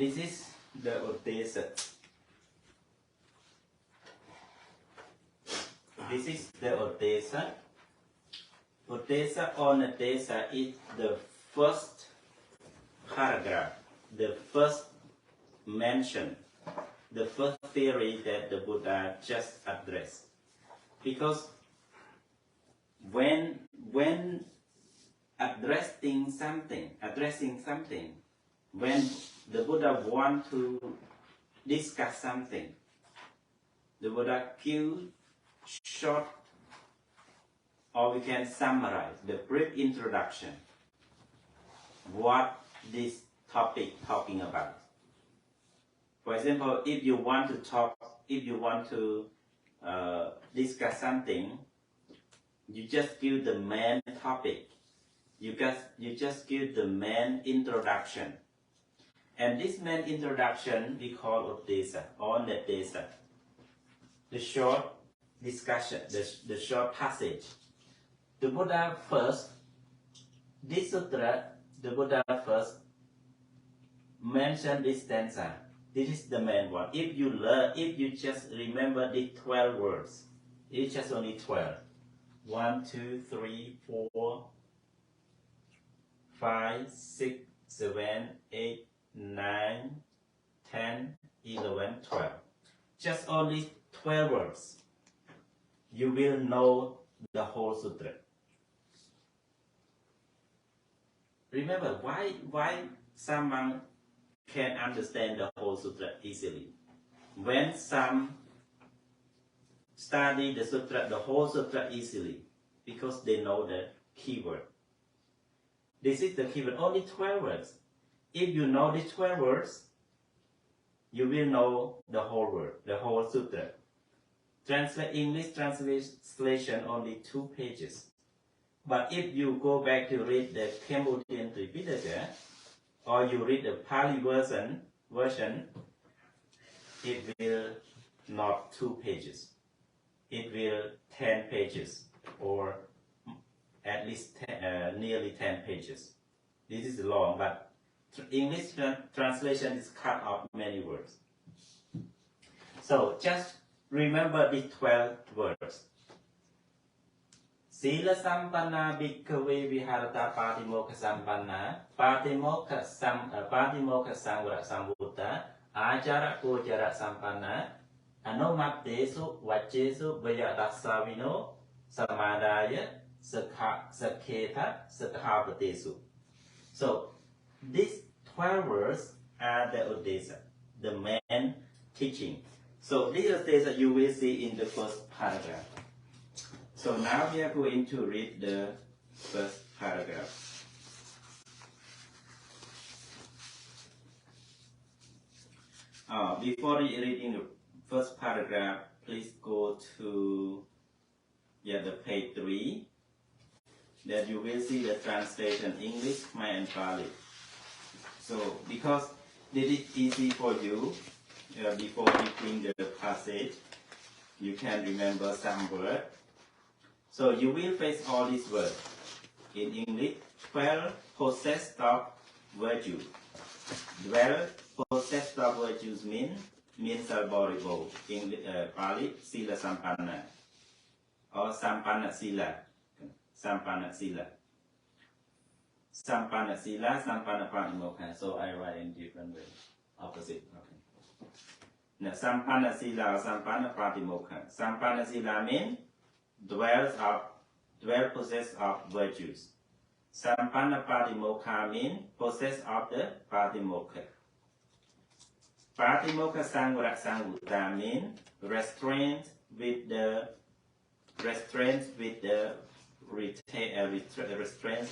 this is the Uddesa. This is the Uddesa. Uddesa or Nadesa is the first paragraph, the first mention, the first theory that the Buddha just addressed. Because when addressing something, when the Buddha want to discuss something, the Buddha gives short, or we can summarize the brief introduction, what this topic talking about. For example, if you want to discuss something, you just give the main topic. You just give the main introduction. And this main introduction we call Uddesa or Nadesa. The short discussion, the short passage. The Buddha first, this sutra, the Buddha first mentioned this stanza. This is the main one. If you just remember the 12 words, it's just only 12. 1, 2, 3, 4, 5, 6, 7, 8, 9, 10, 11, 12. Just only 12 words. You will know the whole sutra. Remember, why someone can understand the whole sutra easily? When some study the sutra, the whole sutra easily, because they know the keyword. This is the keyword, only 12 words. If you know the 12 words, you will know the whole word, the whole sutra. English translation only 2 pages. But if you go back to read the Cambodian Tripitaka, or you read the Pali version, it will not 2 pages. It will 10 pages, or at least nearly 10 pages. This is long, but English translation is cut out many words. So just remember the 12 words. Sila sampanna bhikkave viharata patimokha sampanna patimokha samvara sambuddha ajara kojara sampanna anomattesu vachesu vayadasavino samadaya sakheta sakhapatesu. So these 12 words are the Uddesa, the main teaching. So these Uddesa you will see in the first paragraph. So now we are going to read the first paragraph. Before reading the first paragraph, please go to the page 3. That you will see the translation English, Khmer and Pali. So because this is easy for you, before reading the passage, you can remember some words. So you will face all these words. In English, 12 possessed of virtue. 12 possessed of virtues means boribo. In Pali, sila sampanna. Or sampanna sila. Sampanna sila. Sampanna sila, sampanna patimokha. So I write in different way. Opposite. Okay. Now, sampanna sila or sampanna patimokha. Sampanna sila means 12 possessed of virtues. Sampanna patimokha means possessed of the patimokha. Patimokha sangvara sambuddha means restraint with the restraints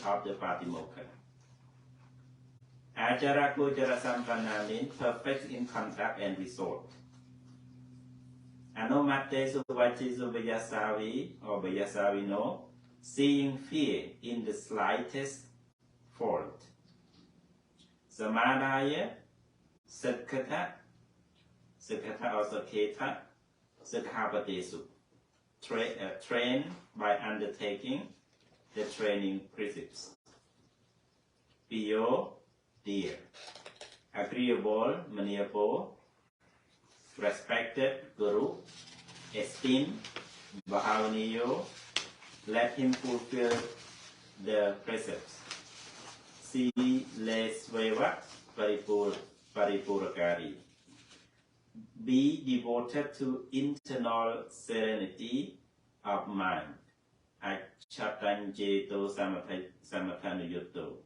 of the patimokha. Ajara kojara sampanna means perfect in conduct and resort. Anomattesu vachesu vayasavi or vayasavino, seeing fear in the slightest fault. Samadaya, sakkata or sakketa, sakkhapatesu, trained by undertaking the training precepts. Piyo, dear. agreeable, manierable, respected Guru, esteemed, Bhavaniyo, let him fulfill the precepts. Silesveva Paripurakari. Be devoted to internal serenity of mind. Achatanjeto Samathanuyuto.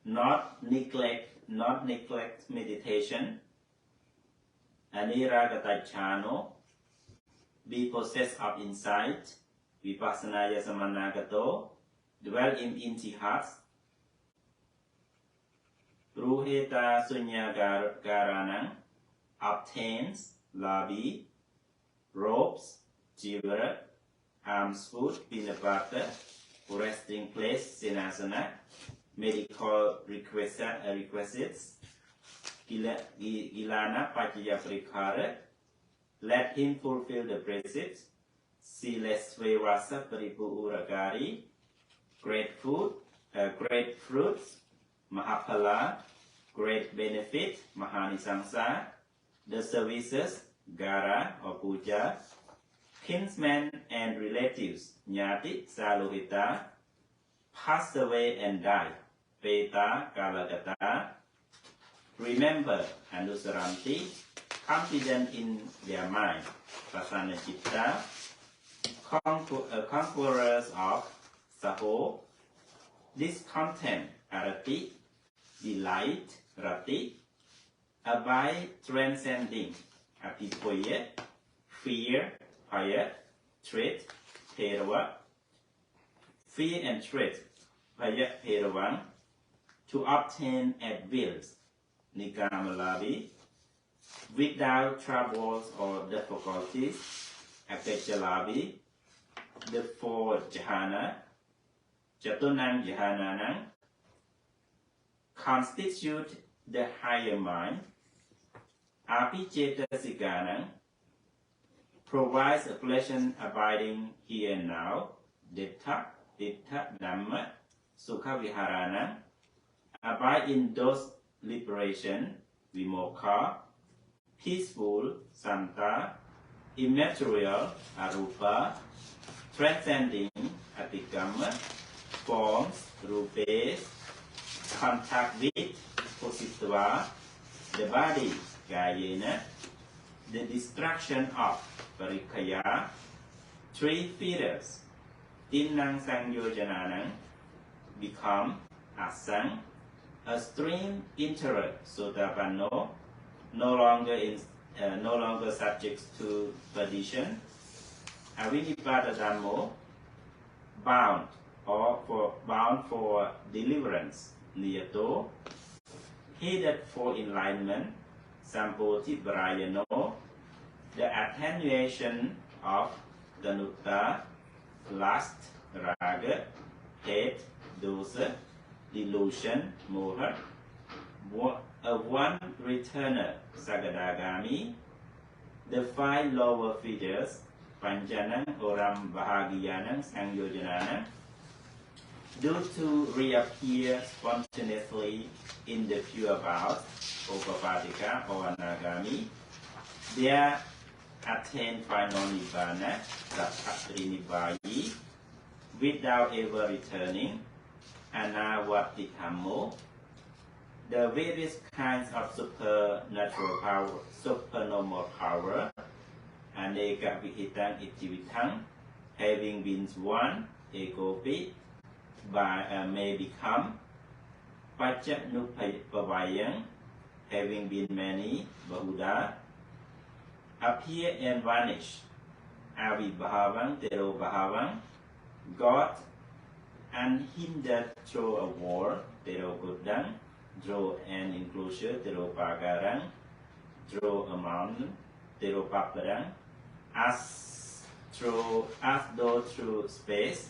Not neglect meditation. Aniragatachano. Be possessed of insight. Vipassanaya Samanagato. Dwell in empty hearts. Ruheta Sunya Garanang. Obtains labi, robes, jewelry, arms food, peanut butter, resting place, sinasana, medical requisites, Gilana Pajaya Prikara, let him fulfill the precepts, Silesvevasa Paripu Uragari, great fruits, Mahapala, great benefit, Mahanisamsa, the services, Gara or Puja, kinsmen and relatives, Nyati, Saluhita, pass away and die, Peta, Kalagata, remember, Anusaranti, confident in their mind, Pasana Chitta, conquerors of Saho, discontent, Arati, delight, Rati, abide, transcending, Apipoye, fear, Paya, threat, Perawa, fear and threat, Paya, Perawan, to obtain at wills, Nikamalabi, without troubles or difficulties, Akechalabi, the four Jhana, Jatunang Jhananang, constitute the higher mind. Apicetasiganang provides a pleasant abiding here and now. Dittha, Dhamma, Sukha Viharanang abide in those liberation, Vimokkha, peaceful, Santa, immaterial, Arupa, transcending, Atikama, forms, Rupe, contact with, Positva, the body, Gayena, the destruction of Parikaya, three feeders, Tinnang Sangyojananang, become Asang, a stream entered Sotapanno, no longer subject to perdition, Avinipada Dhammo, bound for deliverance, Niyato, headed for enlightenment, Sambodhi Brayano, the attenuation of Danutta, lust, raga, hate, dosa, delusion, moha, a one returner, Sagadagami, the five lower figures, Panjanang, Oram, Bahagiyanang, Sangyojananang, due to reappear spontaneously in the pure vows, Upapadika or Anagami, there attain final Nibbana, Sattva-Nibbāyi, without ever returning, Anavati-Dhammo, the various kinds of supernatural power, supernormal power, Aneka Vihitang Itivitang, having been one, Ekopi, may become, Pachanupavayang, having been many, Bahuda, appear and vanish, Avibhavang, Terobhavang, God, unhindered through a war, Terogodang, draw an enclosure, Teropagarang, draw a mountain, Teropaparang, as though through space,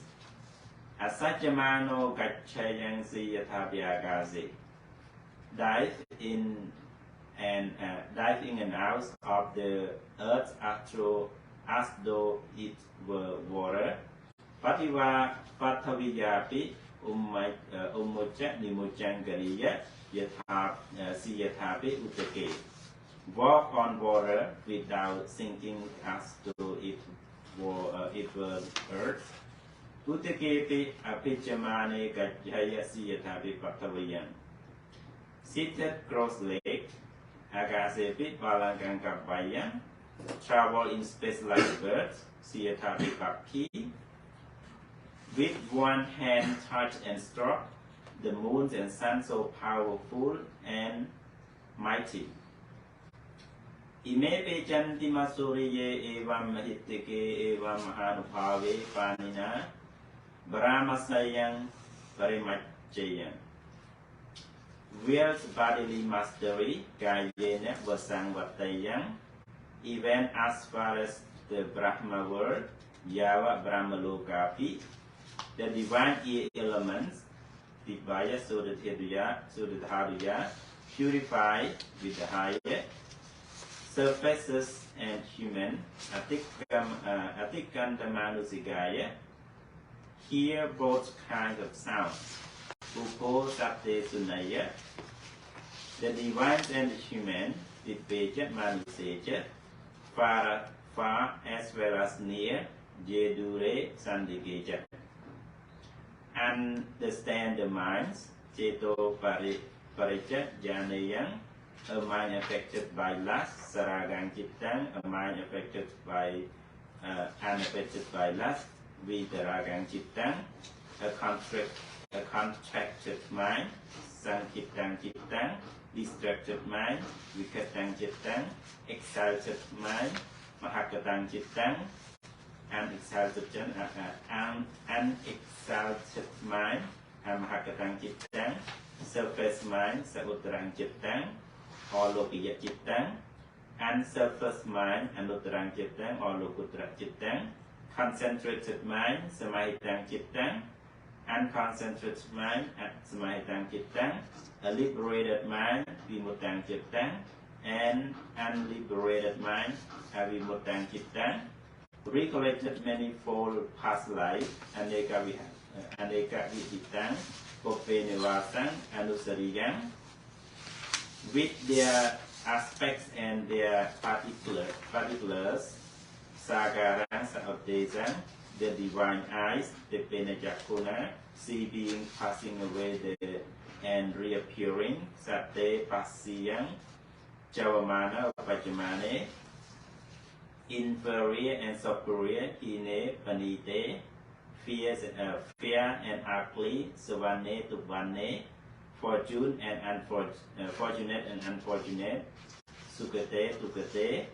Asajamano Gachayang Siyathavyagazi, dive in and out of the earth as though it were water. Pativa Pataviyapi Ummocha Nimuchangariya Siyathapi Uttake. Walk on water without sinking as though it were earth. Uttakepi apichamane Gajjaya Siyathapi Patavayan. Seated cross-legged, Agasepi Balangankabayan. Travel in space like birds, Siyathapi Papki. With one hand touch and stroke the moon and sun so powerful and mighty. Ime pejanti masuriye evam mahitike evam mahanupave panina brahmasayang parimachayang. Wields bodily mastery gayena vasangvatayang, even as far as the Brahma world, Yava Brahmalokapi, the divine elements, Vibhaya Sudhadharya, purified with the higher surfaces and human, Atikantamanasigaya, hear both kinds of sounds. Upo Sapte Sunaya, the divine and the human, Vibhaja Manuseja, far as well as near, Jedure Sandigeja. Understand the minds, Ceto Parija Janayang, a mind affected by lust, Saragang Chittang, a mind affected by unaffected by lust, Vitaragang Chittang, a contracted mind, Sankitang Chittang, distracted mind, Vikatang Chittang, exalted mind, Mahakatang Chittang, unexalted mind, Mahakatang Chittang, surface mind, Sautarang Chittang, or Lokiya Chittang, unsurface mind, Anutarang Chittang, or Lokutra Chittang, concentrated mind, Samahitang Chittang, unconcentrated mind, Samahitang Chittang, a liberated mind, Vimutang Chittang, and unliberated mind, Avimutang Chittang, recollected manifold past life, Aneka Vihitang, Kopenivasang, Anusariyang, with their aspects and their particulars, Sagarang Saotesang, the divine eyes, the Penajakuna, see being passing away and reappearing, Sate Pasiyang, Chavamana Pachamane, inferior and superior, Hine Panite, fair and ugly, Savane Tupane, fortunate and unfortunate, Sukate Tukate.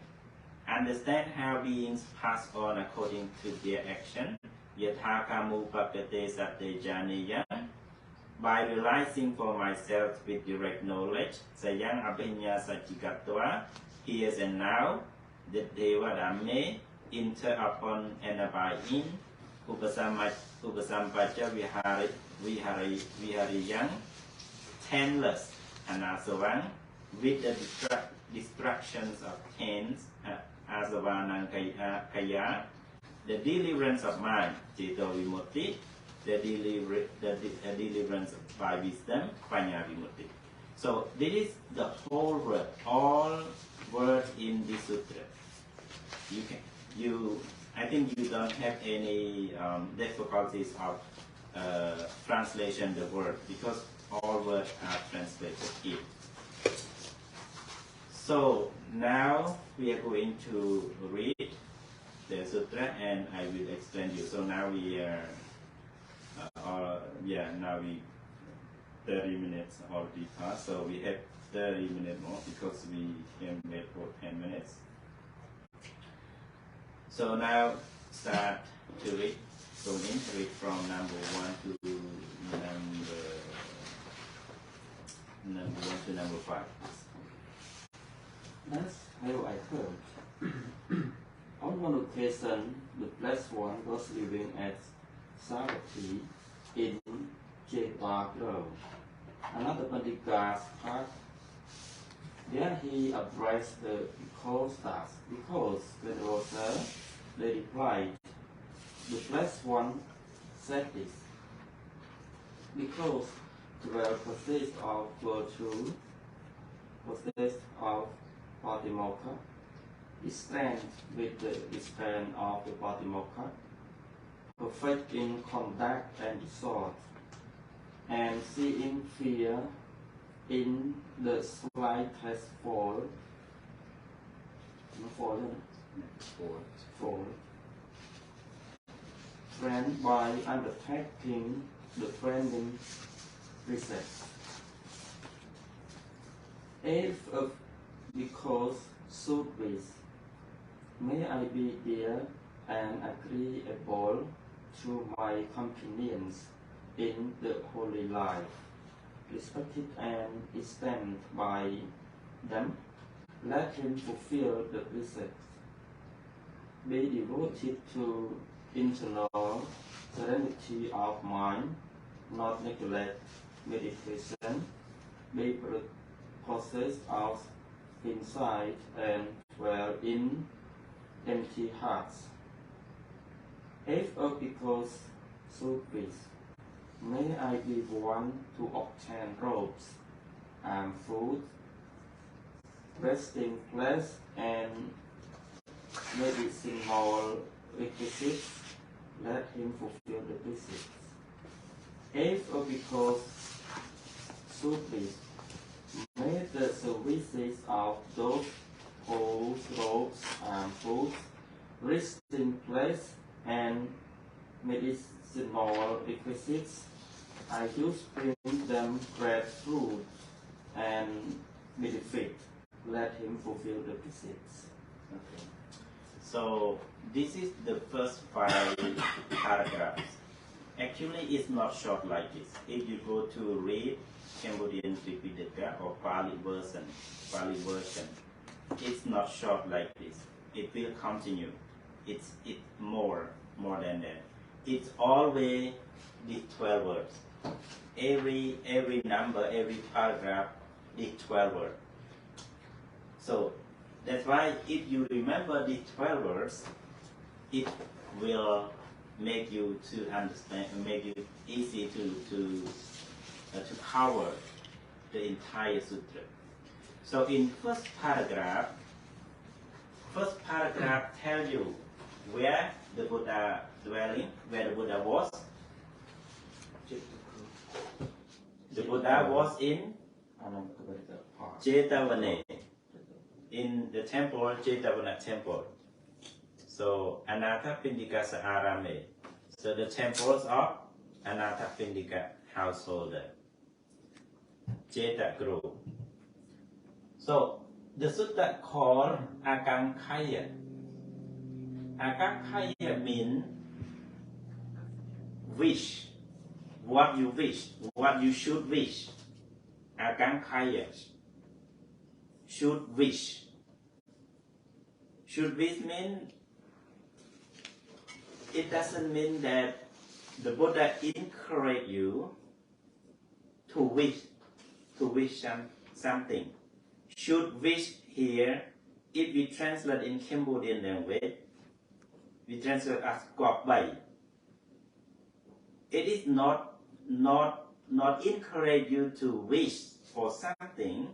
Understand how beings pass on according to their action, Yathakamu Pakate Sate Janiyang. By realizing for myself with direct knowledge, Sayang Abhinya Sajikatwa, here and now, the Deva Dhamme enter upon and abide in Upasampacha Vihariyang, tenless Anasavang, with the destructions of tens, Asavanangkaya, the deliverance of mind, Cito Vimutti, the deliverance by wisdom, Panya Vimutti. So this is the whole word, all words in this sutra. I think you don't have any difficulties of translation the word, because all words are translated here. So now we are going to read the sutra and I will explain you. So now we are, now we 30 minutes already passed. So we have 30 minutes more because we came wait for 10 minutes. So now start to read. So read from number 1 to number 5. That's how I heard. On one occasion, the Blessed One was living at Savatthi in Jeta Grove, another Pandita's park. There he addressed the because there was they replied, the Blessed One said this, because 12 persist of virtue, persist of Patimokkha, stand with the stand of the Patimokkha, perfect in conduct and thought, and seeing fear in the slightest fall, trained by undertaking the training precepts. If because Suttas, may I be dear and agreeable to my companions in the holy life, respected and esteemed by them, let him fulfill the precepts. Be devoted to internal serenity of mind, not neglect meditation. Be possessed of insight and dwell in empty hearts. If because Suttas, may I be one to obtain robes and food, resting place and medicinal requisites, let him fulfill the precepts. If because Suttas, may the services of those whose robes and food, resting place and medicinal requisites, I use bring them great fruit and benefit. Let him fulfill the precepts. Okay. So this is the first 5 paragraphs. Actually, it's not short like this. If you go to read Cambodian Tripitaka or Pali version, it's not short like this. It will continue. It's more than that. It's always these 12 words. Every number, every paragraph, these 12 words. So that's why if you remember these 12 words, it will make you to understand, make you easy to cover the entire sutra. So in first paragraph tells you where the Buddha dwelling, where the Buddha was. The Buddha was in Jetavane, in the temple, Jetavana temple. So Anathapindika Arame. So the temples of Anathapindika householder. Jeta group. So the sutta called Ākankheyya. Ākankheyya means wish. What you wish, what you should wish. Ākankheyya. Should wish. Should wish means it doesn't mean that the Buddha encourage you to wish something. Should wish here, if we translate in Cambodian language, we translate as Gok Bai. It is not encourage you to wish for something,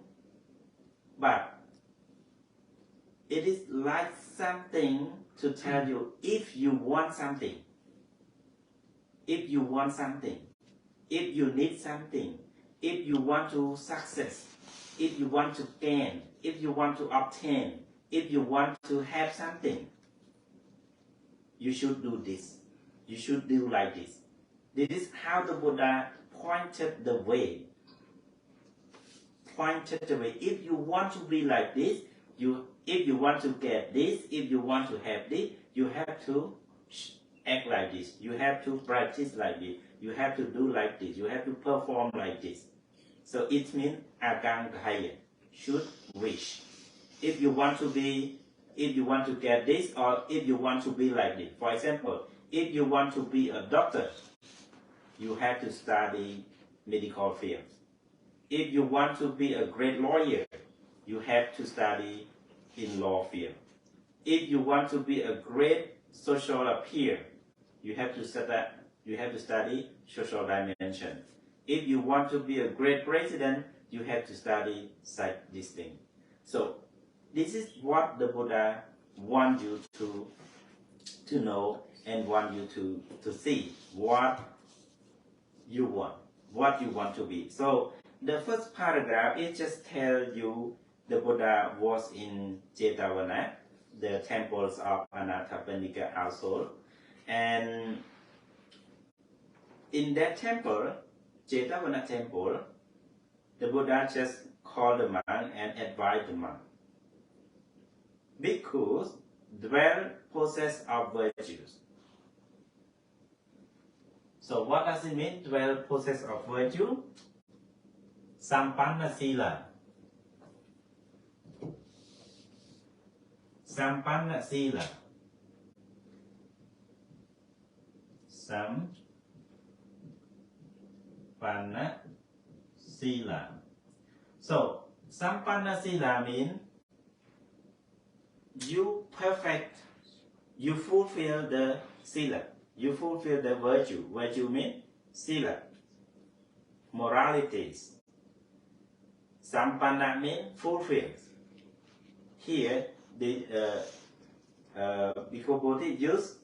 but it is like something to tell you if you want something, if you need something, if you want to success, if you want to gain, if you want to obtain, if you want to have something, you should do this. You should do like this. This is how the Buddha pointed the way. If you want to be like this, if you want to get this, if you want to have this, you have to act like this. You have to practice like this. You have to do like this. You have to perform like this. So it means Ākankheyya, should wish. If you want to get this, or if you want to be like this. For example, if you want to be a doctor, you have to study medical field. If you want to be a great lawyer, you have to study in law field. If you want to be a great social peer, you have to study social dimension. If you want to be a great president, you have to study such this thing. So this is what the Buddha wants you to know and want you to see what you want to be. So the first paragraph it just tells you the Buddha was in Jetavana, the temples of Anathapindika household, and in that temple, Jetavana temple, the Buddha just called the monk and advised the monk. Bhikkhus dwell possessed of virtues. So what does it mean, dwell possessed of virtue? Sampanna sila. Sampanna sila. Sampanna sila. So Sampanna sila means you perfect, you fulfill the sila, you fulfill the virtue. Virtue means sila, moralities. Sampanna means fulfills. Here, the Bhikkhu Bodhi use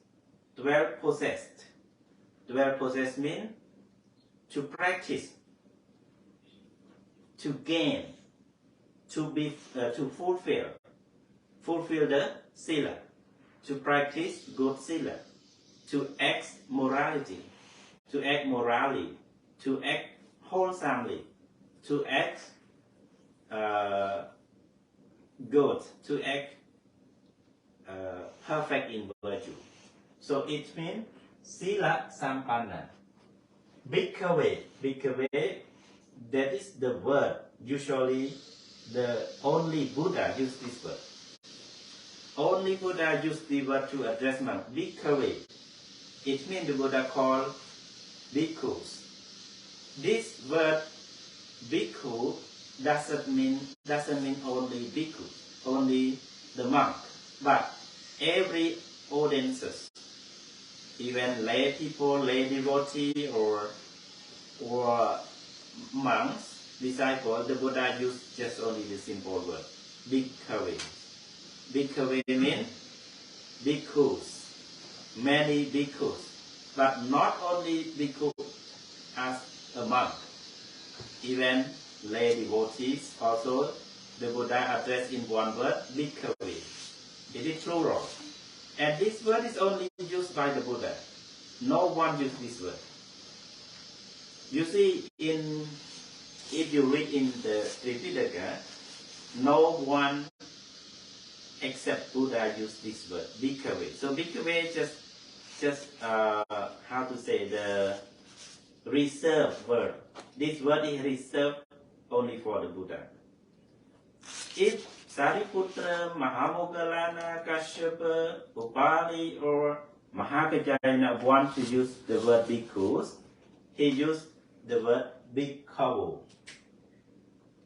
dwell possessed. Dwell possessed means to practice, to gain, to be, to fulfill the sila, to practice good sila, to act morality, to act morally, to act wholesomely, to act good, to act perfect in virtue. So it means sila sampanna. Bhikkhu, that is the word. Usually the only Buddha used this word. Only Buddha used the word to address monk. Bhikkhu. It means the Buddha called bhikkhus. This word bhikkhu doesn't mean only bhikkhu, only the monk, but every audiences, even lay people, lay devotee, or monks, disciples, the Buddha used just only the simple word bhikkhu. Bhikkhu means bhikkhus, many bhikkhus, but not only bhikkhu as a monk, even lay devotees also the Buddha addressed in one word, bhikkhu. It is plural. And this word is only used by the Buddha. No one used this word. You see, if you read in the Tripitaka, no one except Buddha used this word, bhikkhu. So bhikkhu just how to say, the reserved word. This word is reserved only for the Buddha. If Sariputra, Mahamoggallana, Kashyapa, Upali, or Mahākāyāna want to use the word bhikkhus, he used the word bhikkhu.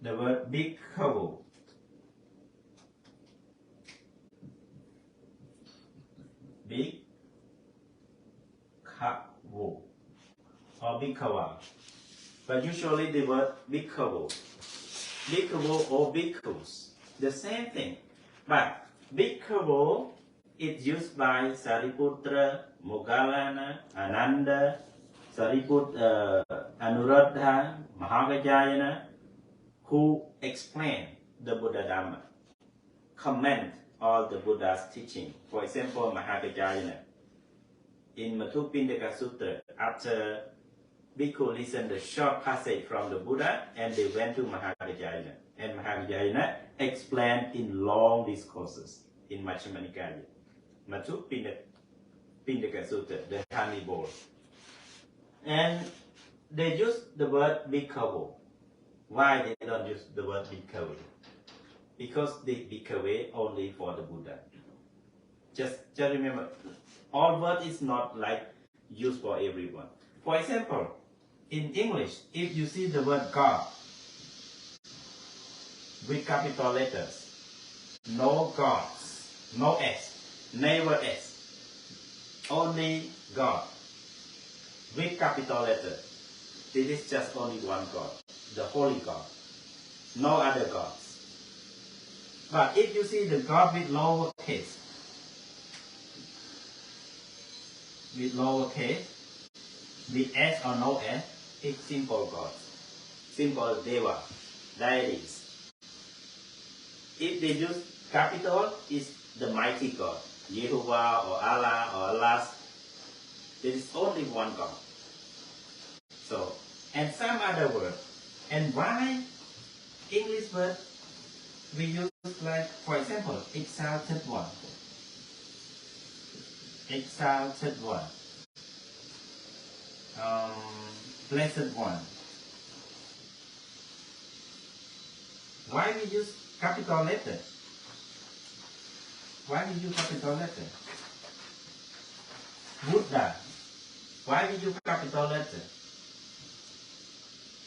The word bhikkhu. Bhikkhu or bhikkhawa. But usually the word bhikkhu. Bhikkhu or bhikkhus, the same thing. But bhikkhu is used by Sariputra, Moggallana, Ananda, Sariputta, Anuruddha, Mahākāyāna, who explain the Buddha Dhamma, comment all the Buddha's teaching. For example, Mahākāyāna, in Mathupindaka Sutra, after Bhikkhu listened the short passage from the Buddha and they went to Mahākāyāna. And Mahākāyāna explained in long discourses in Majjhima Nikāya. Mathupindaka Sutra, the honey bowl. And they use the word bhikkhu. Why they don't use the word bhikkhu? Because the bhikkhu only for the Buddha. Just remember, all word is not like used for everyone. For example, in English, if you see the word God with capital letters, no gods, no S, never S, only God with capital letter. This is just only one God, the Holy God, no other gods. But if you see the God with lowercase, with S or no S, it's simple gods, simple Deva, deities. If they use capital, it's the mighty God, Jehovah or Allah or Allah. There is only one God. So, and some other word. And why English word we use, like, for example, exalted one. Exalted one. Blessed one. Why we use capital letter? Why we use capital letter? Buddha. Why we use capital letter?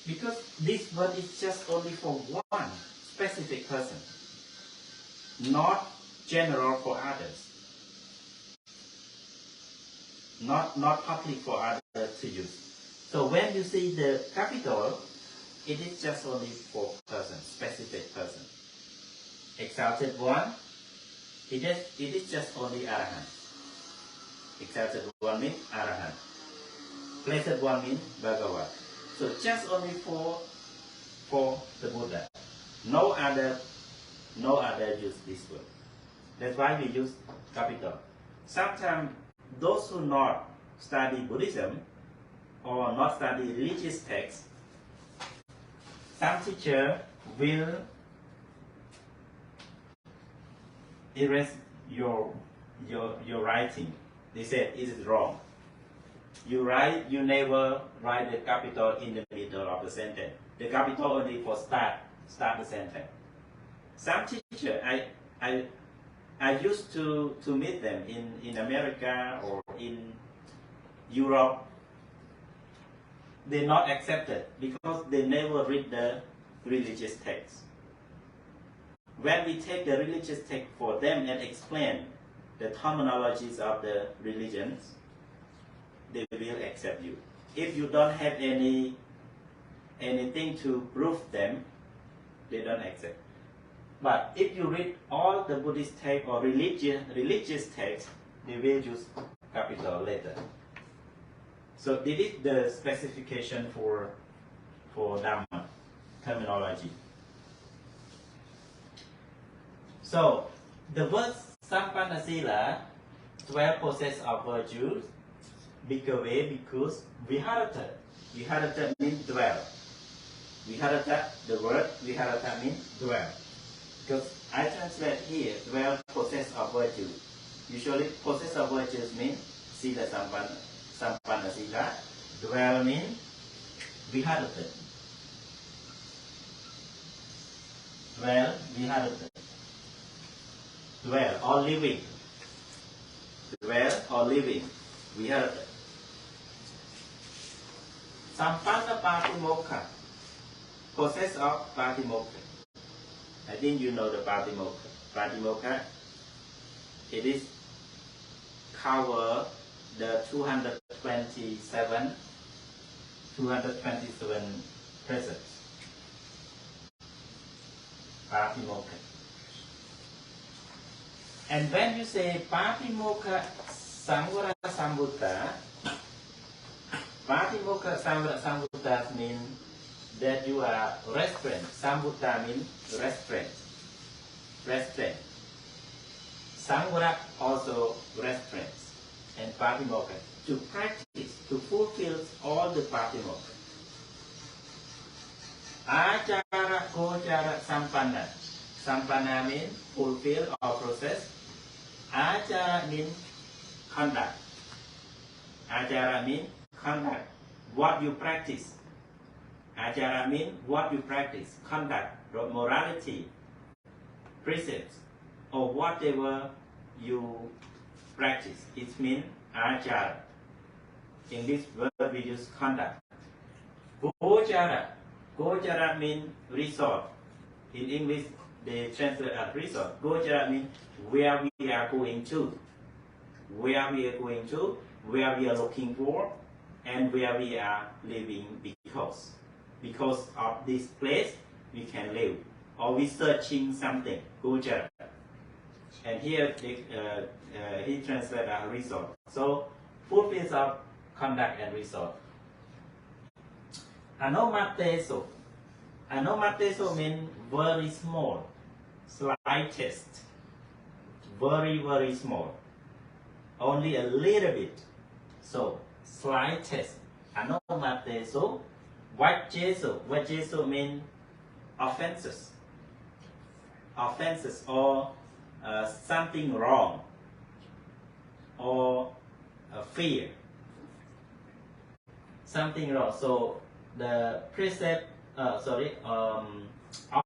Because this word is just only for one specific person, not general for others, not public for others to use. So when you see the capital, it is just only for person, specific person. Exalted one, it is just only Arahant. Exalted one means Arahant. Blessed one means Bhagavat. So just only for the Buddha. No other use this word. That's why we use capital. Sometimes those who not study Buddhism or not study religious texts, some teacher will erase your writing. They said it is wrong. You never write the capital in the middle of the sentence. The capital only for start the sentence. Some teacher, I used to meet them in America or in Europe. They not accepted because they never read the religious text. When we take the religious text for them and explain the terminologies of the religions, they will accept you. If you don't have anything to prove them, they don't accept. But if you read all the Buddhist text or religious text, they will use capital letter. So this is the specification for Dhamma terminology. So the word Sampanna Sila, 12 process of virtues, Bhikkhu, Bhikkhus, Viharata. Viharata means dwell. Viharata, the word Viharata means dwell. Because I translate here, dwell, process of virtue. Usually, process of virtues means Sila Sampanna Sila. Dwell means Viharata. Dwell, Viharata. Dwell or living. Dwell or living. Viharata. Sampanna Patimokkha, process of Patimokkha. I think you know the Patimokkha. Patimokkha, it is cover the 227 precepts. Patimokkha. And when you say Patimokkha Samvara Sambuddha, Patimokkha Samvara Sambuddha means that you are restrained. Sambuddha means restraint. Restraint. Samvara also restraints. And Patimokkha, to practice, to fulfill all the Patimokkha. Achara Gochara Sampanna. Sampanna means fulfill or process. Achara means conduct. Achara means conduct. What you practice. Achara means what you practice. Conduct, morality, precepts, or whatever you practice. It means achara. In this word we use conduct. Gochara. Gochara means resort. In English they translate as resort. Gochara means where we are going to. Where we are going to, where we are looking for, and where we are living because of this place we can live, or we searching something, Gujar. And here he translated a resort. So 4 pieces of conduct and resort. Anomateso. Anomateso means very small, slightest, very, very small, only a little bit. So slightest. Anomateso. Vajeso means offenses. Offenses or something wrong or fear. Something wrong. So the precept,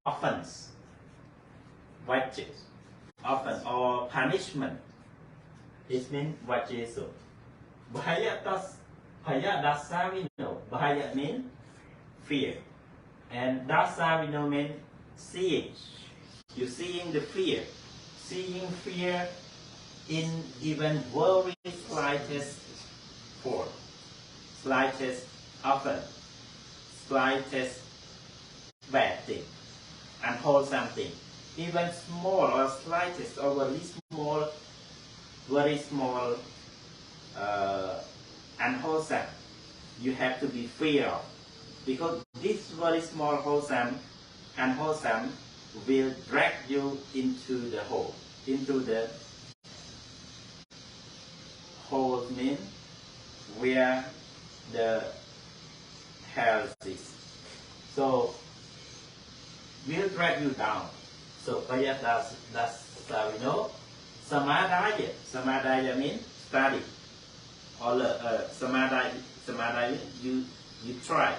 offense, vajes, offense or punishment. It means vajeso. Bahaya dasa we know. Bahaya means fear, and dasa we know means seeing. You seeing the fear, seeing fear in even very slightest form, slightest offense, slightest bad thing, unwholesome thing, even small or slightest or very small unwholesome, you have to be fear of, because this very small unwholesome will drag you into the hole, means where the hell is. So will drag you down. So that's how we know. Samadaya means study. Or samadaya, you try.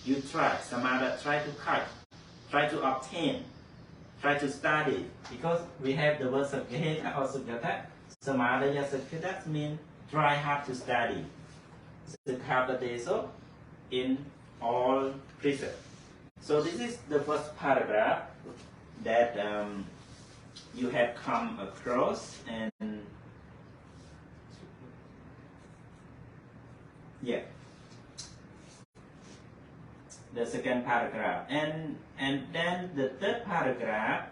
Samadha, try to cut, try to obtain, try to study. Because we have the word sakkheta or sukkata. Samadaya sakkheta means try hard to study. Sakkhata in all precepts. So this is the first paragraph that you have come across, and yeah, the second paragraph, and then the third paragraph.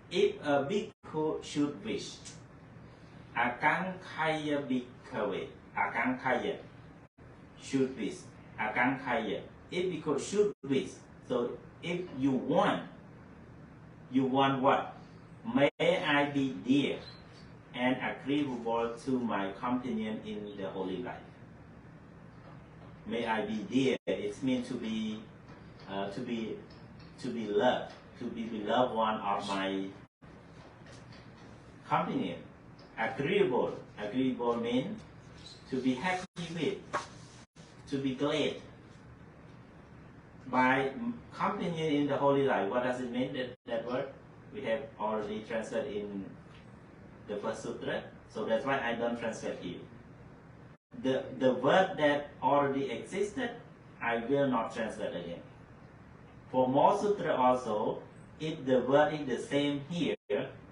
If a bhikkhu should wish, Ākankheyya bhikkhave, Ākankheyya should wish, Ākankheyya. If bhikkhu should wish, so if you want what? May I be dear and agreeable to my companion in the holy life. May I be dear. It means to be loved, to be beloved one of my companion. Agreeable means to be happy with, to be glad. By companion in the holy life, what does it mean? That word we have already translated in the first sutra, so that's why I don't translate here. The word that already existed, I will not translate again. For more sutra also, if the word is the same here,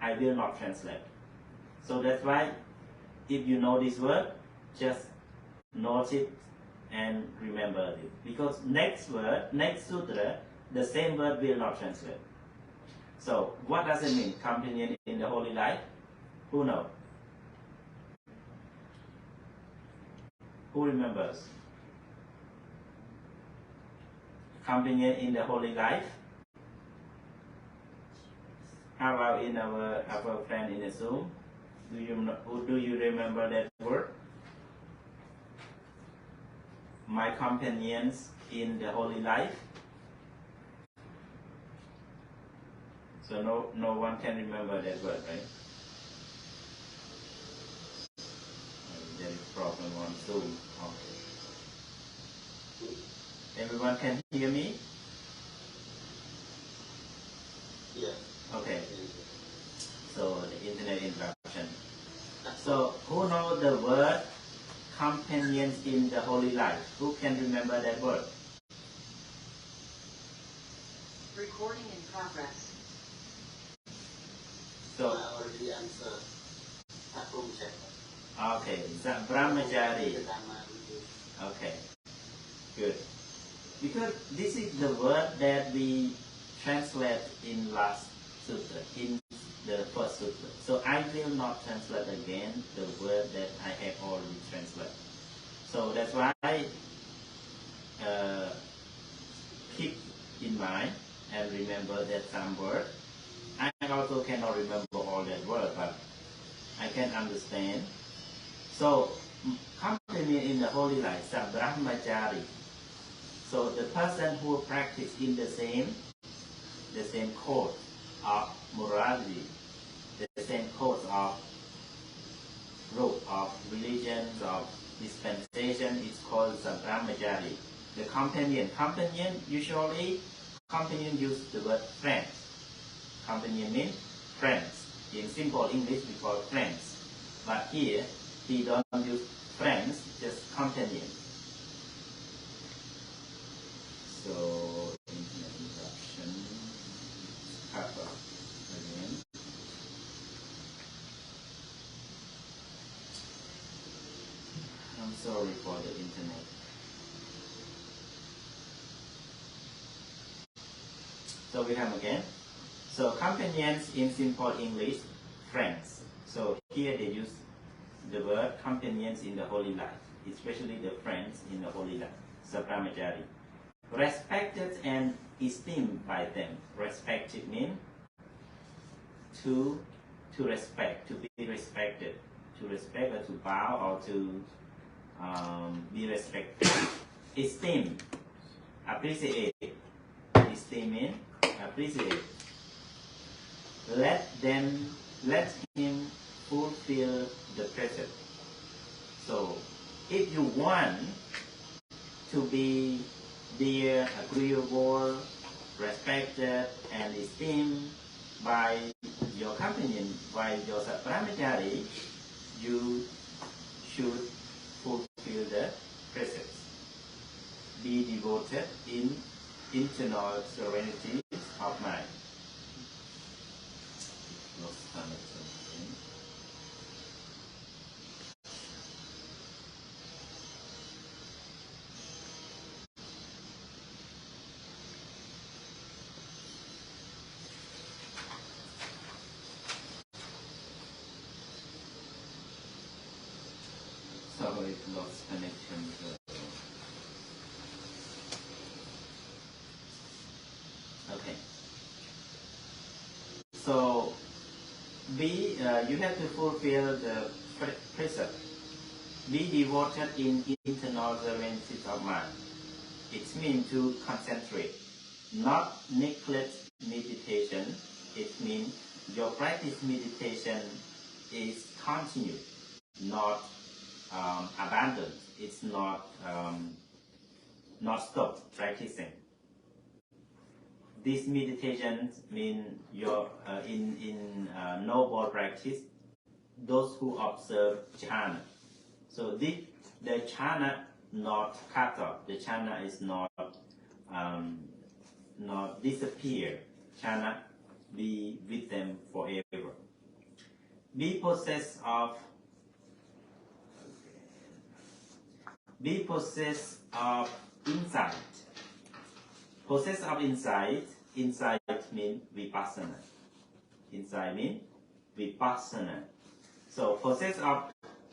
I will not translate. So that's why, if you know this word, just note it and remember it. Because next sutra, the same word will not translate. So what does it mean? Companion in the holy life? Who knows? Who remembers? Companion in the holy life? How about in our friend in the Zoom? Do you remember that word? My companions in the holy life? So no one can remember that word, right? There is problem on Zoom. Okay. Everyone can hear me? Yeah. Okay. So the internet interruption. So who knows the word companions in the holy life? Who can remember that word? Recording in progress. So I already answered. okay, Brahmachari. Okay, good. Because this is the word that we translate in last sutta, in the first sutta. So I will not translate again the word that I have already translated. So that's why keep in mind and remember that some word. I also cannot remember all that word, but I can understand. So company in the holy life, Brahmachari. So the person who practice in the same code of morality, the same code of rule of religion, of dispensation is called Brahmachari. The companion usually companion use the word friends. Companion means friends. In simple English we call friends. But here he don't use friends, just companion. So internet interruption. Cover again. I'm sorry for the internet. So we have again. So companions in simple English, friends. So here they use the word companions in the holy life, especially the friends in the holy life. So Brahmachari. Respected and esteemed by them. Respected means to respect, to be respected, to respect or to bow or to be respected. Esteem, appreciate. Esteem means appreciate. Let him fulfill the precept. So if you want to be dear, agreeable, respected and esteemed by your companion, by your brahmachari, you should fulfill the precepts. Be devoted in internal serenity of mind. So it lost connection. Okay. So you have to fulfill the precept. Be devoted in internal serenity of mind. It means to concentrate, not neglect meditation. It means your practice meditation is continued, not abandoned. It's not stopped practicing. This meditation means your in noble practice. Those who observe jhana. So the jhana not cut off. The jhana is not disappear. Jhana be with them forever. Be possessed of insight. Possessed of insight. Insight means vipassana. Insight means vipassana. So possessed of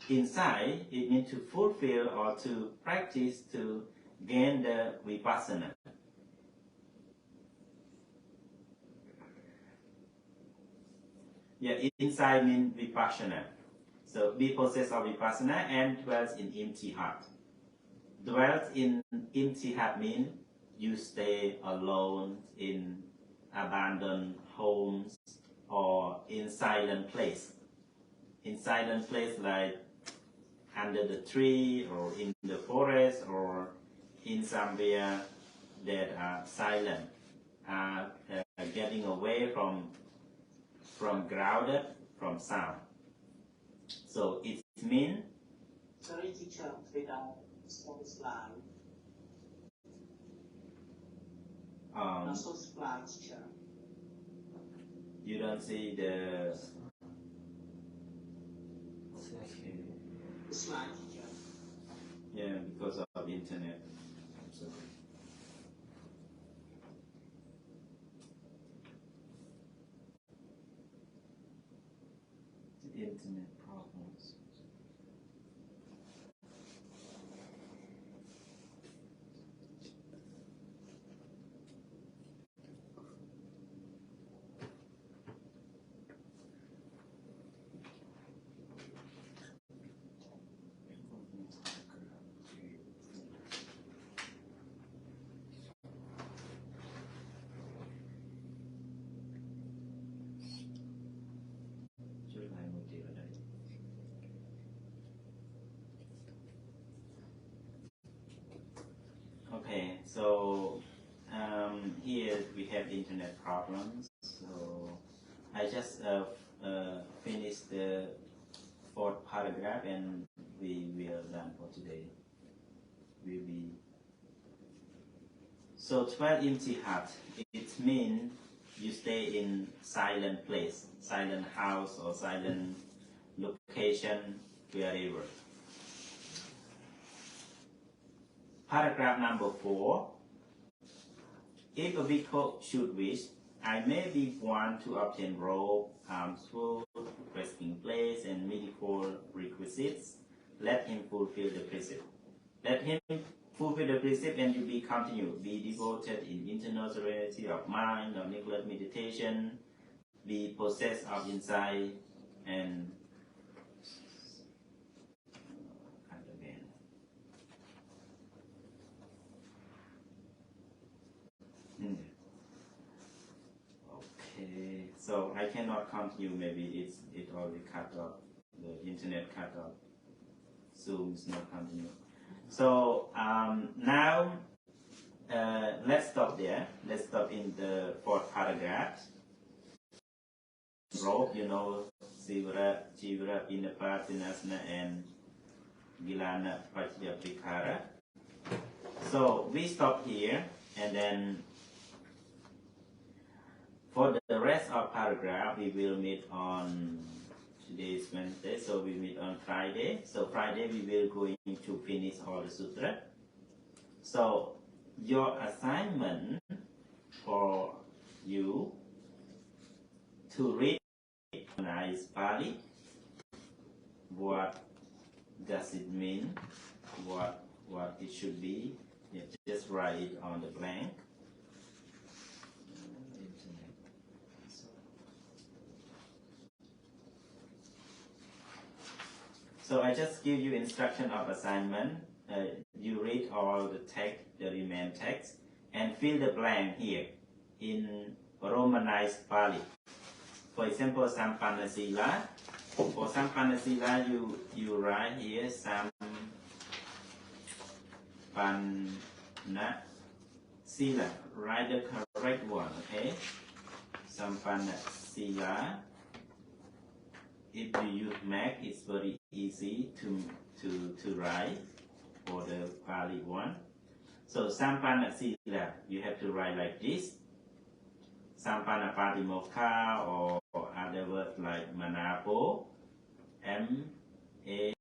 insight, it means to fulfill or to practice to gain the vipassana. Yeah, insight means vipassana. So be possessed of vipassana and dwells in empty heart. Dwells in empty heart means you stay alone in abandoned homes or in silent place. In silent place like under the tree or in the forest or in somewhere that are silent, getting away from crowded, from sound. So it means. Sorry, teacher, without slide. Also slide, teacher. You don't see the slide, teacher. Yeah, because of internet. I'm sorry. internet problems. Okay, so here we have internet problems. So I just finished the fourth paragraph and we are done for today. So 12 imtihat, it means you stay in silent place, silent house or silent location, wherever. Paragraph number 4. If a bhikkhu should wish, I may be one to obtain robe, arms full, resting place, and medical requisites. Let him fulfill the precept. Let him fulfill the precept and you be continued. Be devoted in internal serenity of mind, not neglect meditation. Be possessed of insight and Okay, so I cannot continue. Maybe it already cut off. The internet cut off. Zoom is not continue. So now let's stop there. Let's stop in the fourth paragraph. Rope, you know, Sivara, Jivara, Pinapa, Sinasana, and Gilana, Pachyaprikara. So we stop here, and then for the rest of paragraph, we will meet on today's Wednesday, so we meet on Friday. So Friday we will going to finish all the sutra. So your assignment for you to read nice Pali. What does it mean? What it should be? Yeah, just write it on the blank. So I just give you instruction of assignment. You read all the text, the remaining text, and fill the blank here in Romanized Pali. For example, Sampanna Sila. For Sampanna Sila, you write here Sampanna Sila. Write the correct one, okay? Sampanna Sila. If you use Mac, it's very easy to write for the Pali one. So Sampanna Sila, you have to write like this. Sampanna Patimokkha or other words like Manapo, M-A-N-A-P-O,